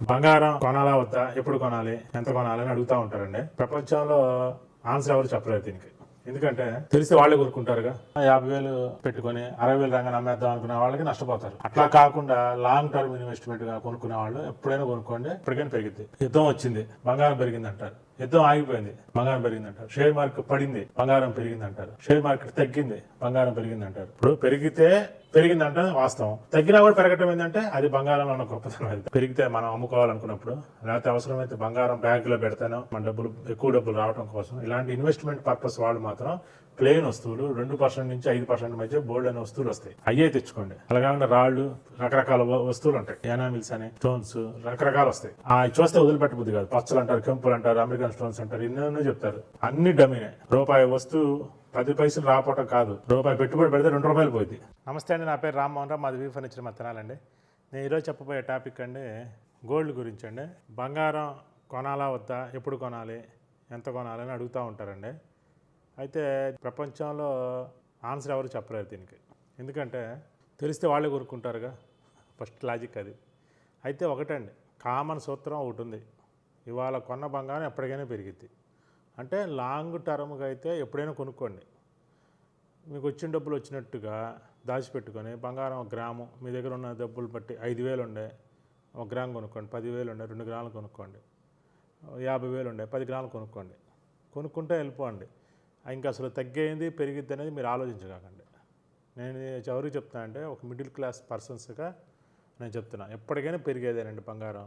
బంగారం కొనాలా వద్దా, ఎప్పుడు కొనాలి, ఎంత కొనాలి అని అడుగుతూ ఉంటారండి. ప్రపంచంలో ఆన్సర్ ఎవరు చెప్పలేరు దీనికి. ఎందుకంటే తెలిస్తే వాళ్ళే కొనుక్కుంటారుగా. 50,000 పెట్టుకుని 60,000 రంగాన్ని అమ్మేద్దాం అనుకునే వాళ్ళకి నష్టపోతారు. అట్లా కాకుండా లాంగ్ టర్మ్ ఇన్వెస్ట్మెంట్ గా కొనుక్కునే వాళ్ళు ఎప్పుడైనా కొనుక్కోండి, ఎప్పటికైనా పెరిగింది. యుద్ధం వచ్చింది, బంగారం పెరిగింది అంటారు. యుద్ధం ఆగిపోయింది, బంగారం పెరిగింది అంటారు. షేర్ మార్కెట్ పడింది, బంగారం పెరిగింది అంటారు. షేర్ మార్కెట్ తగ్గింది, బంగారం పెరిగింది అంటారు. ఇప్పుడు పెరిగితే పెరిగిందంటే వాస్తవం, తగ్గినా కూడా పెరగటం ఏంటంటే అది బంగారంలో ఉన్న గొప్పతనం. అది పెరిగితే మనం అమ్ముకోవాలనుకున్నప్పుడు, లేకపోతే అవసరమైతే బంగారం బ్యాంకులో పెడతానో మన ఎక్కువ డబ్బులు రావడం కోసం, ఇలాంటి ఇన్వెస్ట్మెంట్ పర్పస్ వాళ్ళు మాత్రం ప్లెయిన్ వస్తువులు 2% నుంచి 5% మధ్య బోల్డ్ అనే వస్తువులు వస్తాయి, అయ్యే తెచ్చుకోండి. అలాగే రాళ్ళు, రకరకాల వస్తువులు ఉంటాయి, ఎనామిల్స్ అని, స్టోన్స్ రకరకాలు వస్తాయి. చూస్తే వదిలిపెట్టబుద్ది కాదు. పచ్చలు అంటారు, కెంపులు అంటారు, అమెరికన్ స్టోన్స్ అంటారు, ఎన్నెన్నో చెప్తారు. అన్ని డమ్మినే. రూపాయి వస్తువు 10 పైసలు రాపోవటం కాదు, రూపాయి పెట్టుబడి పెడితే 2 రూపాయలు పోయింది. నమస్తే అండి, నా పేరు రామ్మోహన్ రావు, మాది వి ఫర్నిచర్ మత్తనాలండి. నేను ఈరోజు చెప్పబోయే టాపిక్ అండి గోల్డ్ గురించి అండి. బంగారం కొనాలా వద్దా, ఎప్పుడు కొనాలి, ఎంత కొనాలి అని అడుగుతూ ఉంటారండి. అయితే ప్రపంచంలో ఆన్సర్ ఎవరు చెప్పలేరు దీనికి. ఎందుకంటే తెలిస్తే వాళ్ళే కొనుక్కుంటారుగా, ఫస్ట్ లాజిక్ అది. అయితే ఒకటండి, కామన్ సూత్రం ఒకటి ఉంది, ఇవాళ కొన్న బంగారం ఎప్పటికైనా పెరిగిద్ది. అంటే లాంగ్ టర్మ్గా అయితే ఎప్పుడైనా కొనుక్కోండి. మీకు వచ్చిన డబ్బులు వచ్చినట్టుగా దాచిపెట్టుకొని బంగారం 1 గ్రాము మీ దగ్గర ఉన్న డబ్బులు బట్టి 5,000 ఉండే 1 గ్రాము కొనుక్కోండి, 10,000 ఉండే 2 గ్రాములు కొనుక్కోండి, 50,000 ఉండే 10 గ్రాములు కొనుక్కోండి. కొనుక్కుంటే వెళ్ళిపోండి. ఇంకా అసలు తగ్గేది పెరిగిద్ది అనేది మీరు ఆలోచించకండి. నేను ఎవరికి చెప్తాను అంటే, ఒక మిడిల్ క్లాస్ పర్సన్స్గా నేను చెప్తున్నా, ఎప్పటికైనా పెరిగేదేనండి బంగారం.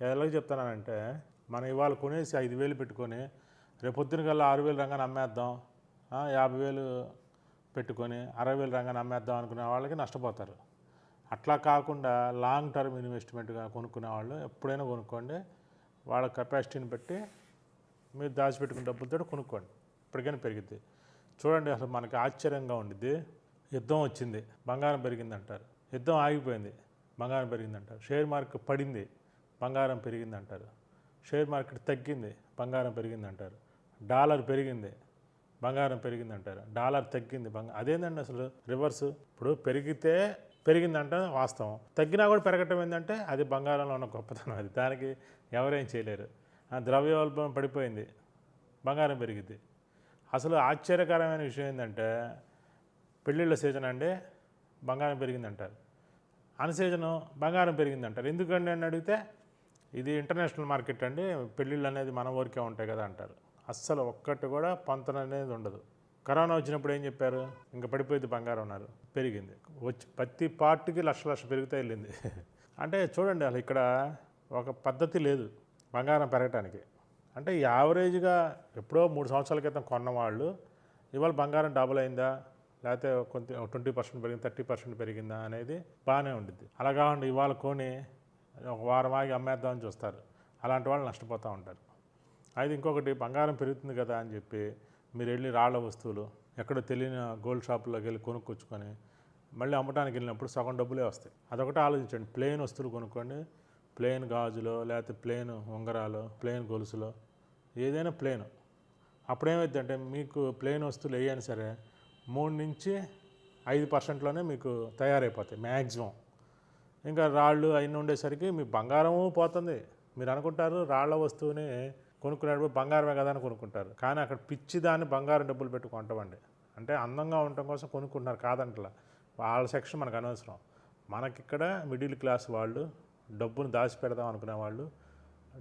ఎలాగ చెప్తున్నానంటే, మనం ఇవాళ కొనేసి 5,000 పెట్టుకొని రేపొద్దున కల్లా 6,000 రంగాన్ని అమ్మేద్దాం, 50,000 పెట్టుకొని 60,000 రంగాన్ని అమ్మేద్దాం అనుకునే వాళ్ళకి నష్టపోతారు. అట్లా కాకుండా లాంగ్ టర్మ్ ఇన్వెస్ట్మెంట్గా కొనుక్కునే వాళ్ళు ఎప్పుడైనా కొనుక్కోండి. వాళ్ళ కెపాసిటీని బట్టి మీరు దాచిపెట్టుకున్న డబ్బులతో కొనుక్కోండి, ఇప్పటికైనా పెరిగిద్ది. చూడండి, అసలు మనకి ఆశ్చర్యంగా ఉండిద్ది. యుద్ధం వచ్చింది, బంగారం పెరిగిందంటారు. యుద్ధం ఆగిపోయింది, బంగారం పెరిగిందంటారు. షేర్ మార్కెట్ పడింది, బంగారం పెరిగిందంటారు. షేర్ మార్కెట్ తగ్గింది, బంగారం పెరిగిందంటారు. డాలర్ పెరిగింది, బంగారం పెరిగిందంటారు. డాలర్ తగ్గింది, అదేంటండి అసలు రివర్స్. ఇప్పుడు పెరిగితే పెరిగిందంటే వాస్తవం, తగ్గినా కూడా పెరగటం ఏంటంటే అది బంగారంలో ఉన్న గొప్పతనం. అది దానికి ఎవరేం చేయలేరు. ద్రవ్యోల్బణం పడిపోయింది, బంగారం పెరిగిద్ది. అసలు ఆశ్చర్యకరమైన విషయం ఏంటంటే, పెళ్ళిళ్ళ సీజన్ అండి బంగారం పెరిగిందంటారు, అన్ సీజను బంగారం పెరిగిందంటారు. ఎందుకండి అని అడిగితే, ఇది ఇంటర్నేషనల్ మార్కెట్ అండి, పెళ్ళిళ్ళు అనేది మన ఊరికే ఉంటాయి కదా అంటారు. అస్సలు ఒక్కటి కూడా పొంతన అనేది ఉండదు. కరోనా వచ్చినప్పుడు ఏం చెప్పారు, ఇంకా పడిపోయింది బంగారం అన్నారు, పెరిగింది. ప్రతి పార్ట్కి లక్ష పెరుగుతూ వెళ్ళింది. అంటే చూడండి, అసలు ఇక్కడ ఒక పద్ధతి లేదు బంగారం పెరగటానికి. అంటే యావరేజ్గా ఎప్పుడో 3 సంవత్సరాల క్రితం కొన్నవాళ్ళు ఇవాళ బంగారం డబుల్ అయిందా, లేకపోతే కొంత 20% పెరిగింది, 30% పెరిగిందా అనేది బాగానే ఉండిద్ది. అలా కాకుండా ఇవాళ కొని ఒక వారం ఆగి అమ్మేద్దామని చూస్తారు, అలాంటి వాళ్ళు నష్టపోతూ ఉంటారు. అయితే ఇంకొకటి, బంగారం పెరుగుతుంది కదా అని చెప్పి మీరు వెళ్ళి రాళ్ల వస్తువులు ఎక్కడో తెలియని గోల్డ్ షాపుల్లోకి వెళ్ళి కొనుక్కొచ్చుకొని మళ్ళీ అమ్మటానికి వెళ్ళినప్పుడు సగం డబ్బులే వస్తాయి. అదొకటి ఆలోచించండి. ప్లెయిన్ వస్తువులు కొనుక్కోండి, ప్లెయిన్ గాజులో, లేకపోతే ప్లెయిన్ ఉంగరాలు, ప్లెయిన్ గొలుసులో, ఏదైనా ప్లెయిన్. అప్పుడేమైందంటే మీకు ప్లెయిన్ వస్తువులు వేయని సరే 3 నుంచి 5%లోనే మీకు తయారైపోతాయి మ్యాక్సిమం. ఇంకా రాళ్ళు అవన్నీ ఉండేసరికి మీ బంగారము పోతుంది. మీరు అనుకుంటారు రాళ్ల వస్తువుని కొనుక్కునేటప్పుడు బంగారమే కదా అని కొనుక్కుంటారు, కానీ అక్కడ పిచ్చి దాన్ని బంగారం డబ్బులు పెట్టి కొంటామండి. అంటే అందంగా ఉండటం కోసం కొనుక్కుంటున్నారు, కాదంటలా. వాళ్ళ సెక్షన్ మనకు అనవసరం. మనకిక్కడ మిడిల్ క్లాస్ వాళ్ళు, డబ్బుని దాచిపెడదాం అనుకునే వాళ్ళు,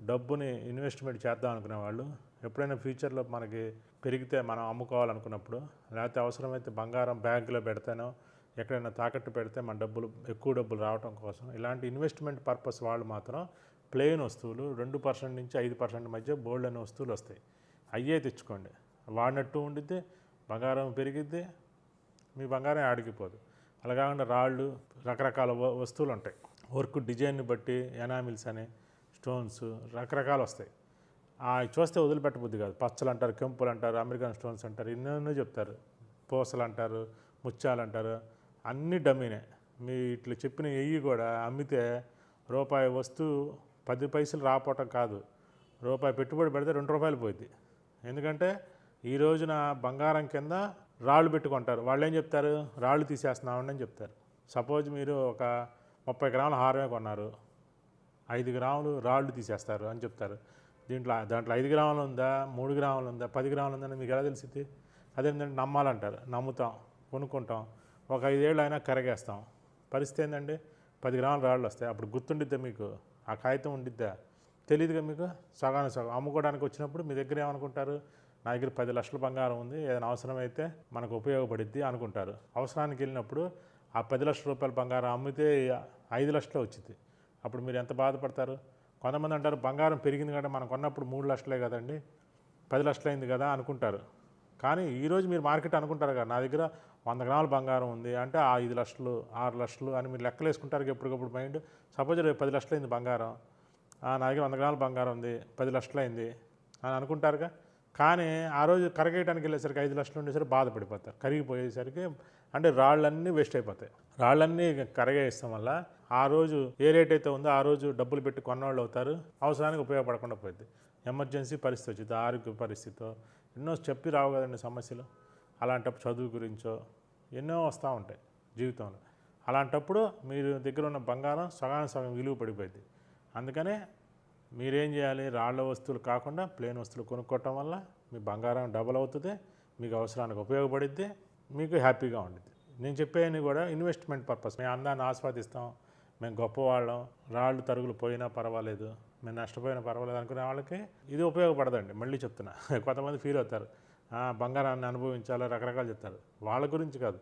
డబ్బుని ఇన్వెస్ట్మెంట్ చేద్దాం అనుకునే వాళ్ళు, ఎప్పుడైనా ఫ్యూచర్లో మనకి పెరిగితే మనం అమ్ముకోవాలనుకున్నప్పుడు, లేకపోతే అవసరమైతే బంగారం బ్యాంకులో పెడితేనో ఎక్కడైనా తాకట్టు పెడితే మన ఎక్కువ డబ్బులు రావడం కోసం, ఇలాంటి ఇన్వెస్ట్మెంట్ పర్పస్ వాళ్ళు మాత్రం ప్లెయిన్ వస్తువులు 2% నుంచి 5% మధ్య బోల్డ్ అనే వస్తువులు వస్తాయి, అయ్యే తెచ్చుకోండి. వాడినట్టు ఉండిద్ది, బంగారం పెరిగిద్ది, మీ బంగారం ఆడిగిపోదు. అలా కాకుండా రాళ్ళు, రకరకాల వస్తువులు ఉంటాయి, వర్క్ డిజైన్ని బట్టి ఎనామిల్స్ అని, స్టోన్స్ రకరకాలు వస్తాయి. చూస్తే వదిలిపెట్టబుద్ది కాదు. పచ్చలు అంటారు, కెంపులు అంటారు, అమెరికన్ స్టోన్స్ అంటారు, ఎన్నెన్నో చెప్తారు, పూసలు అంటారు, ముత్యాలు అంటారు, అన్నీ డమ్మీనే. మీ ఇట్లా చెప్పిన ఎయ్యి కూడా అమ్మితే రూపాయి వస్తువు 10 పైసలు రాపోవటం కాదు, రూపాయి పెట్టుబడి పెడితే 2 రూపాయలు పోయింది. ఎందుకంటే ఈ రోజున బంగారం కింద రాళ్ళు పెట్టుకుంటారు. వాళ్ళు ఏం చెప్తారు, రాళ్ళు తీసేస్తున్నామని అని చెప్తారు. సపోజ్ మీరు ఒక 30 గ్రాముల హారమే కొన్నారు, 5 గ్రాములు రాళ్ళు తీసేస్తారు అని చెప్తారు. దాంట్లో 5 గ్రాములు ఉందా, 3 గ్రాములు ఉందా, 10 గ్రాములు ఉందని మీకు ఎలా తెలిసింది? అదేంటంటే నమ్మాలంటారు, నమ్ముతాం, కొనుక్కుంటాం, ఒక 5 ఏళ్ళు అయినా కరిగేస్తాం. పరిస్థితి ఏంటంటే 10 గ్రాముల రాళ్ళు వస్తాయి. అప్పుడు గుర్తుండిద్దా మీకు? ఆ కాగితం ఉండిద్దా? తెలియదుగా మీకు. సగానికి సగం అమ్ముకోవడానికి వచ్చినప్పుడు మీ దగ్గర ఏమనుకుంటారు? నా దగ్గర 10 లక్షల బంగారం ఉంది, ఏదైనా అవసరమైతే మనకు ఉపయోగపడిద్ది అనుకుంటారు. అవసరానికి వెళ్ళినప్పుడు ఆ 10 లక్షల రూపాయల బంగారం అమ్మితే 5 లక్షలు వచ్చింది. అప్పుడు మీరు ఎంత బాధపడతారు? కొంతమంది అంటారు బంగారం పెరిగింది కదా, మనం కొన్నప్పుడు 3 లక్షలే కదండి, 10 లక్షలు అయింది కదా అనుకుంటారు. కానీ ఈరోజు మీరు మార్కెట్ అనుకుంటారు కదా, నా దగ్గర 100 గ్రాముల బంగారం ఉంది అంటే 5 లక్షలు 6 లక్షలు అని మీరు లెక్కలు వేసుకుంటారు ఎప్పటికప్పుడు మైండ్. సపోజ్ రేపు 10 లక్షలు అయింది బంగారం, నా దగ్గర 100 గ్రాముల బంగారం ఉంది, 10 లక్షలు అయింది అని అనుకుంటారుగా. కానీ ఆ రోజు కరిగేయడానికి వెళ్ళేసరికి 5 లక్షలు ఉండేసరికి బాధపడిపోతారు. కరిగిపోయేసరికి అంటే రాళ్ళన్నీ వేస్ట్ అయిపోతాయి. రాళ్ళన్నీ కరిగేయడం వల్ల ఆ రోజు ఏ రేట్ అయితే ఉందో ఆ రోజు డబ్బులు పెట్టి కొన్నవాళ్ళు అవుతారు, అవసరానికి ఉపయోగపడకుండా పోయింది. ఎమర్జెన్సీ పరిస్థితి వచ్చింది, ఆరోగ్య పరిస్థితితో ఎన్నో చెప్పి రావు కదండి సమస్యలు. అలాంటప్పుడు చదువు గురించో ఎన్నో వస్తూ ఉంటాయి జీవితంలో. అలాంటప్పుడు మీరు దగ్గర ఉన్న బంగారం సగానికి సగం విలువ పడిపోయింది. అందుకనే మీరేం చేయాలి? రాళ్ళ వస్తువులు కాకుండా ప్లేన్ వస్తువులు కొనుక్కోవటం వల్ల మీ బంగారం డబుల్ అవుతుంది, మీకు అవసరానికి ఉపయోగపడిద్ది, మీకు హ్యాపీగా ఉండిద్ది. నేను చెప్పేవన్నీ కూడా ఇన్వెస్ట్మెంట్ పర్పస్. మేము అందాన్ని ఆస్వాదిస్తాం, మేము గొప్పవాళ్ళం, రాళ్ళు తరుగులు పోయినా పర్వాలేదు, మేము నష్టపోయినా పర్వాలేదు అనుకునే వాళ్ళకి ఇది ఉపయోగపడదండి. మళ్ళీ చెప్తున్నా, కొంతమంది ఫీల్ అవుతారు బంగారాన్ని అనుభవించాలో రకరకాలు చెప్తారు. వాళ్ళ గురించి కాదు,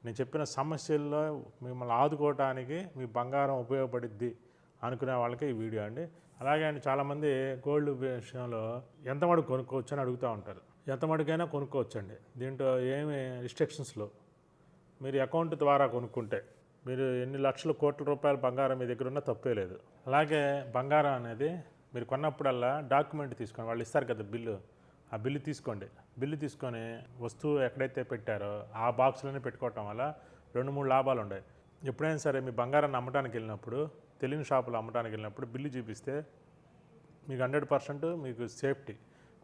నేను చెప్పిన సమస్యల్లో మిమ్మల్ని ఆదుకోవటానికి మీ బంగారం ఉపయోగపడిద్ది అనుకునే వాళ్ళకి ఈ వీడియో అండి. అలాగే అండి, చాలామంది గోల్డ్ విషయంలో ఎంత మటుకు కొనుక్కోవచ్చు అని అడుగుతూ ఉంటారు. ఎంత మటుకైనా కొనుక్కోవచ్చండి, దీంట్లో ఏమి రిస్ట్రిక్షన్స్లో. మీరు అకౌంట్ ద్వారా కొనుక్కుంటే మీరు ఎన్ని లక్షల కోట్ల రూపాయల బంగారం మీ దగ్గర ఉన్నా తప్పే లేదు. అలాగే బంగారం అనేది మీరు కొన్నప్పుడల్లా డాక్యుమెంట్ తీసుకొని, వాళ్ళు ఇస్తారు కదా బిల్లు, ఆ బిల్లు తీసుకోండి. బిల్లు తీసుకొని వస్తువు ఎక్కడైతే పెట్టారో ఆ బాక్స్లోనే పెట్టుకోవటం వల్ల 2-3 లాభాలు ఉన్నాయి. ఎప్పుడైనా సరే మీ బంగారాన్ని అమ్మటానికి వెళ్ళినప్పుడు, తెలియని షాపులో అమ్మటానికి వెళ్ళినప్పుడు బిల్లు చూపిస్తే మీకు 100% మీకు సేఫ్టీ.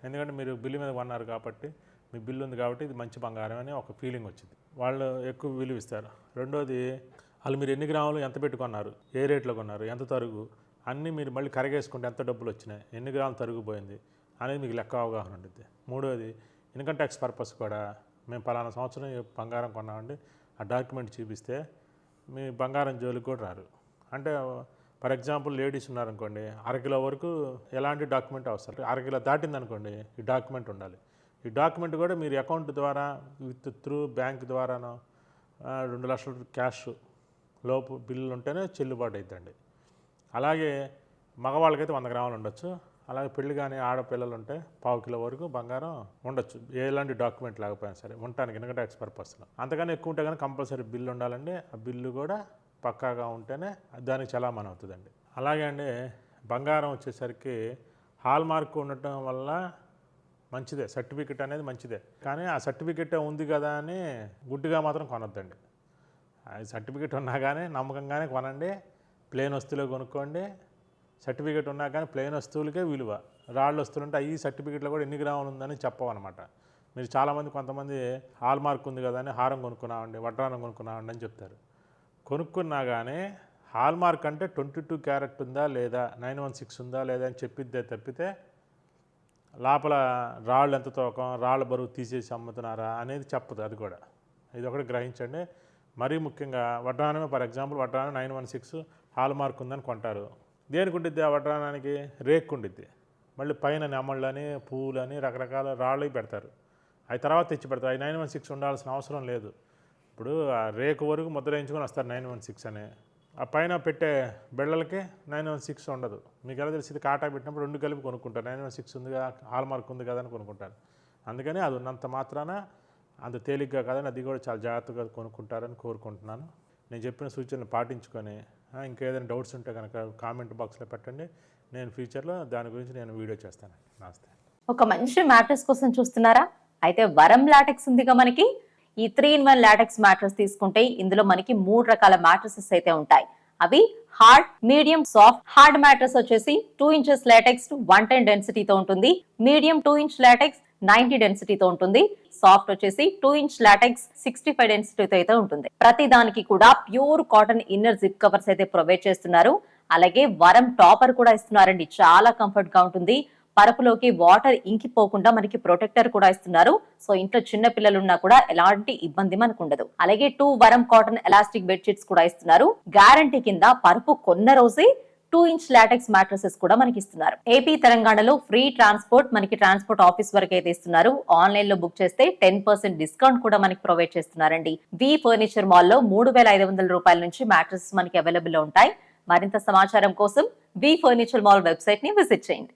ఎందుకంటే మీరు బిల్లు మీద కొన్నారు కాబట్టి, మీ బిల్లు ఉంది కాబట్టి ఇది మంచి బంగారం అని ఒక ఫీలింగ్ వచ్చింది, వాళ్ళు ఎక్కువ విలువ ఇస్తారు. రెండోది, వాళ్ళు మీరు ఎన్ని గ్రాములు ఎంత పెట్టుకున్నారు, ఏ రేట్లో కొన్నారు, ఎంత తరుగు అన్నీ మీరు మళ్ళీ కరగేసుకుంటే ఎంత డబ్బులు వచ్చినాయి, ఎన్ని గ్రాములు తరుగుపోయింది అనేది మీకు లెక్క అవగాహన ఉంటుంది. మూడోది, ఇన్కమ్ ట్యాక్స్ పర్పస్ కూడా మేము పలానా సంవత్సరం బంగారం కొన్నామండి ఆ డాక్యుమెంట్ చూపిస్తే మీ బంగారం జోలికి కూడా రారు. అంటే ఫర్ ఎగ్జాంపుల్ లేడీస్ ఉన్నారనుకోండి, అరకిలో వరకు ఎలాంటి డాక్యుమెంట్ అవసరం, అరకిలో దాటిందనుకోండి ఈ డాక్యుమెంట్ ఉండాలి. ఈ డాక్యుమెంట్ కూడా మీరు అకౌంట్ ద్వారా త్రూ బ్యాంక్ ద్వారానో 2 లక్షల క్యాష్ లోపు బిల్లులు ఉంటేనే చెల్లుబాటు అవుతుందండి. అలాగే మగవాళ్ళకైతే 100 గ్రాములు ఉండొచ్చు. అలాగే పెళ్లి కానీ ఆడపిల్లలు ఉంటే 1/4 కిలో వరకు బంగారం ఉండొచ్చు, ఎలాంటి డాక్యుమెంట్ లేకపోయినా సరే ఉండటానికి ఇన్కమ్ ట్యాక్స్ పర్పస్లో. అంతకన్నా ఎక్కువ ఉంటే కానీ కంపల్సరీ బిల్లు ఉండాలండి. ఆ బిల్లు కూడా పక్కాగా ఉంటేనే దానికి చలామణి అవుతుందండి. అలాగే అండి, బంగారం వచ్చేసరికి హాల్ మార్క్ ఉండటం వల్ల మంచిదే, సర్టిఫికెట్ అనేది మంచిదే. కానీ ఆ సర్టిఫికెట్ ఉంది కదా అని గుడ్డిగా మాత్రం కొనొద్దండి. అది సర్టిఫికెట్ ఉన్నా కానీ నమ్మకంగానే కొనండి, ప్లేన్ వస్తువులే కొనుక్కోండి. సర్టిఫికెట్ ఉన్నా కానీ ప్లేన్ వస్తువులకే విలువ. రాళ్ళు వస్తువులు ఉంటే ఈ సర్టిఫికెట్లో కూడా ఎన్ని గ్రాములు ఉందని చెప్పవన్నమాట. మీరు చాలామంది కొంతమంది హాల్ మార్క్ ఉంది కదా అని హారం కొనుక్కున్నామండి, వడ్రానం కొనుక్కున్నామండి అని చెప్తారు. కొనుక్కున్నా కానీ హాల్ మార్క్ అంటే 22 క్యారెట్ ఉందా లేదా, 916 ఉందా లేదా అని చెప్పిద్దే తప్పితే లోపల రాళ్ళు ఎంత తూకం, రాళ్ళ బరువు తీసేసి అమ్ముతున్నారా అనేది చెప్పదు. అది కూడా ఇది ఒకటి గ్రహించండి. మరీ ముఖ్యంగా వడ్రానమే, ఫర్ ఎగ్జాంపుల్ వడ్రానం 916 హాల్ మార్క్ ఉందని కొంటారు. దేనికి ఉండిద్ది ఆ వడ్రానానికి? రేక్ ఉండిద్ది. మళ్ళీ పైన నెమళ్ళని పువ్వులని రకరకాల రాళ్ళు పెడతారు. అవి తర్వాత తెచ్చి పెడతారు. అవి 916 ఉండాల్సిన అవసరం లేదు. ఇప్పుడు ఆ రేకు వరకు ముద్ర వేయించుకొని వస్తారు 916 అని, ఆ పైన పెట్టే బిళ్ళలకి 916 ఉండదు. మీకు ఎలా తెలిసింది? కాటా పెట్టినప్పుడు 2 కలిపి కొనుక్కుంటారు, 916 ఉంది కదా, హాల్ మార్క్ ఉంది కదా అని కొనుక్కుంటారు. అందుకని అది ఉన్నంత మాత్రాన అంత తేలిగ్గా కాదని అది కూడా చాలా జాగ్రత్తగా కొనుక్కుంటారని కోరుకుంటున్నాను. నేను చెప్పిన సూచనలు పాటించుకొని ఇంకేదైనా డౌట్స్ ఉంటే కనుక కామెంట్ బాక్స్లో పెట్టండి. నేను ఫ్యూచర్లో దాని గురించి నేను వీడియో చేస్తాను. నమస్తే. ఒక మంచి మ్యాట్రెస్ కోసం చూస్తున్నారా? అయితే వరం లాటెక్స్ ఉందిగా మనకి. ఈ 3-in-1 లాటెక్స్ మ్యాట్రెస్ తీసుకుంటే ఇందులో మనకి 3 రకాల మ్యాట్రెసెస్ అయితే ఉంటాయి. అవి hard, medium, soft. Hard mattress వచ్చేసి 2 inches లాటెక్స్ 110 డెన్సిటీతో ఉంటుంది. మీడియం 2 inch లాటెక్స్ 90 డెన్సిటీతో ఉంటుంది. సాఫ్ట్ వచ్చేసి 2 inch లాటెక్స్ 65 డెన్సిటీతో అయితే ఉంటుంది. ప్రతి దానికి కూడా pure cotton inner zip covers అయితే ప్రొవైడ్ చేస్తున్నారు. అలాగే వరం టాపర్ కూడా ఇస్తున్నారండి. చాలా కంఫర్ట్ గా ఉంటుంది. పరుపులోకి వాటర్ ఇంకిపోకుండా మనకి ప్రొటెక్టర్ కూడా ఇస్తున్నారు. సో ఇంట్లో చిన్న పిల్లలు ఉన్నా కూడా ఎలాంటి ఇబ్బంది మనకు ఉండదు. అలాగే 2 వరం కాటన్ ఎలాస్టిక్ బెడ్షీట్స్ కూడా ఇస్తున్నారు. గ్యారంటీ కింద పరుపు కొన్న రోజే 2 ఇంచ్ లాటెక్స్ మ్యాట్రసెస్ కూడా మనకి ఇస్తున్నారు. ఏపీ తెలంగాణలో ఫ్రీ ట్రాన్స్పోర్ట్, మనకి ట్రాన్స్పోర్ట్ ఆఫీస్ వరకు అయితే ఇస్తున్నారు. ఆన్లైన్ లో బుక్ చేస్తే 10% డిస్కౌంట్ కూడా మనకి ప్రొవైడ్ చేస్తున్నారండి. వి ఫర్నిచర్ మాల్ లో 3,500 రూపాయల నుంచి మ్యాట్రసెస్ మనకి అవైలబుల్ లో ఉంటాయి. మరింత సమాచారం కోసం వి ఫర్నిచర్ మాల్ వెబ్సైట్ ని విజిట్ చేయండి.